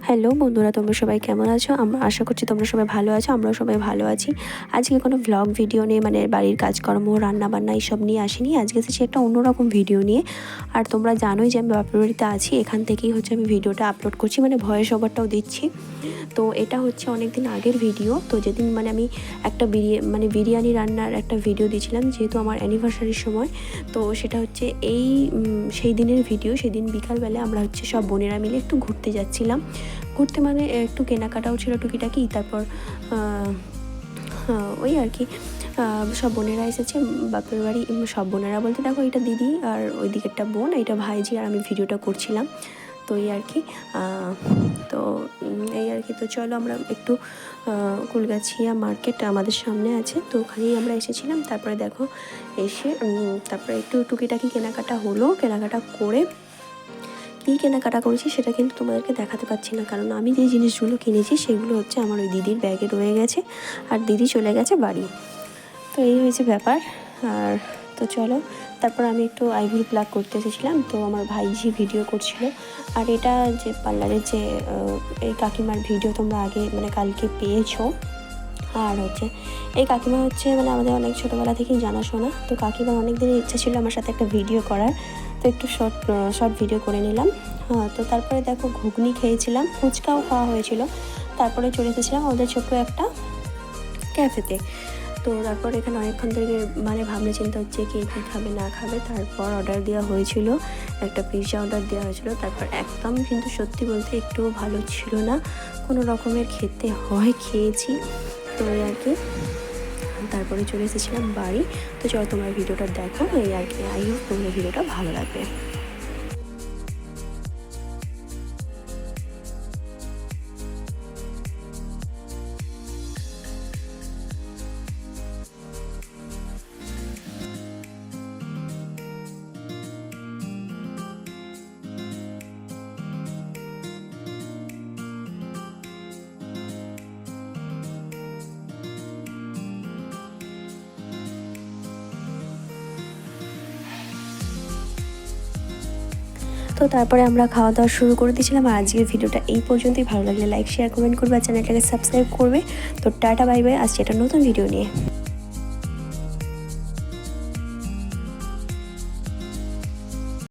Hello বন্ধুরা, তোমরা সবাই কেমন আছো? আমরা আশা করছি তোমরা সবাই ভালো আছো। আমরাও সবাই ভালো আছি। আজকে কোনো ভ্লগ ভিডিও নিয়ে মানে বাড়ির কাজকর্ম, রান্নাবান্না এইসব নিয়ে আসিনি। আজকে এসেছি একটা অন্যরকম ভিডিও নিয়ে। আর তোমরা জানোই যে আমি বাপের বাড়িতে আছি, এখান থেকেই হচ্ছে আমি ভিডিওটা আপলোড করছি, মানে ভয়েস ওভারটাও দিচ্ছি। তো এটা হচ্ছে অনেক দিন আগের ভিডিও। তো যেদিন মানে আমি একটা বিরিয়ানি রান্নার একটা ভিডিও দিয়েছিলাম, যেহেতু আমার অ্যানিভার্সারির সময়। তো সেটা হচ্ছে সেই দিনের ভিডিও। সেদিন বিকালবেলা আমরা হচ্ছে সব বোনেরা মিলে একটু ঘুরতে যাচ্ছিলাম। ঘুরতে মানে একটু কেনাকাটাও ছিল টুকিটাকি। তারপর ওই আর কি সব বোনেরা এসেছে বাপের বাড়ি। সব বোনেরা বলতে দেখো, এটা দিদি আর ওই দিকেরটা বোন, এটা ভাইজি, আর আমি ভিডিওটা করছিলাম। তো এই আর কি তো চলো আমরা একটু কুলগাছিয়া মার্কেট আমাদের সামনে আছে, তো ওখানেই আমরা এসেছিলাম। তারপরে দেখো এসে তারপরে একটু টুকিটাকি কেনাকাটা হলো। কেনাকাটা করে কী কেনাকাটা করেছি সেটা কিন্তু তোমাদেরকে দেখাতে পারছি না, কারণ আমি যে জিনিসগুলো কিনেছি সেগুলো হচ্ছে আমার ওই দিদির ব্যাগে রয়ে গেছে, আর দিদি চলে গেছে বাড়ি। তো এই হয়েছে ব্যাপার। আর তো চলো, তারপর আমি একটু আইভরি প্লাক করতে এসেছিলাম, তো আমার ভাইজি ভিডিও করছিল। আর এটা যে পার্লারের যে এই কাকিমার ভিডিও তোমরা আগে মানে কালকে পেয়েছো। আর হচ্ছে এই কাকিমা হচ্ছে মানে আমাদের অনেক ছোটোবেলা থেকেই জানাশোনা। তো কাকিমার অনেক দিনের ইচ্ছা ছিল আমার সাথে একটা ভিডিও করার, তো একটু শর্ট ভিডিও করে নিলাম। তো তারপরে দেখো ঘুগনি খেয়েছিলাম, ফুচকাও খাওয়া হয়েছিল। তারপরে চলে এসেছিলাম আমাদের ছোট্ট একটা ক্যাফেতে। তো তারপর এখানে অনেকক্ষণ থেকে মানে ভাবনা চিন্তা হচ্ছে কে কী খাবে না খাবে। তারপর অর্ডার দেওয়া হয়েছিল, একটা পিৎজা অর্ডার দেওয়া হয়েছিল। তারপর একদম কিন্তু সত্যি বলতে একটুও ভালো ছিল না, কোনো রকমের খেতে হয়, খেয়েছি। তো এই আর কি, তারপরে চলে এসেছিলাম বাড়ি। তো চলো তোমরা ভিডিওটা দেখো, এই আর কি। আই হোপ তোমার ভিডিওটা ভালো লাগবে। তো তারপরে আমরা খাওয়া দাওয়া শুরু করে দিয়েছিলাম। আর আজকের ভিডিওটা এই পর্যন্তই। ভালো লাগলে লাইক, শেয়ার, কমেন্ট করবে, আর চ্যানেলটাকে সাবস্ক্রাইব করবে। তো টাটা, বাই বাই। আসছে একটা নতুন ভিডিও নিয়ে।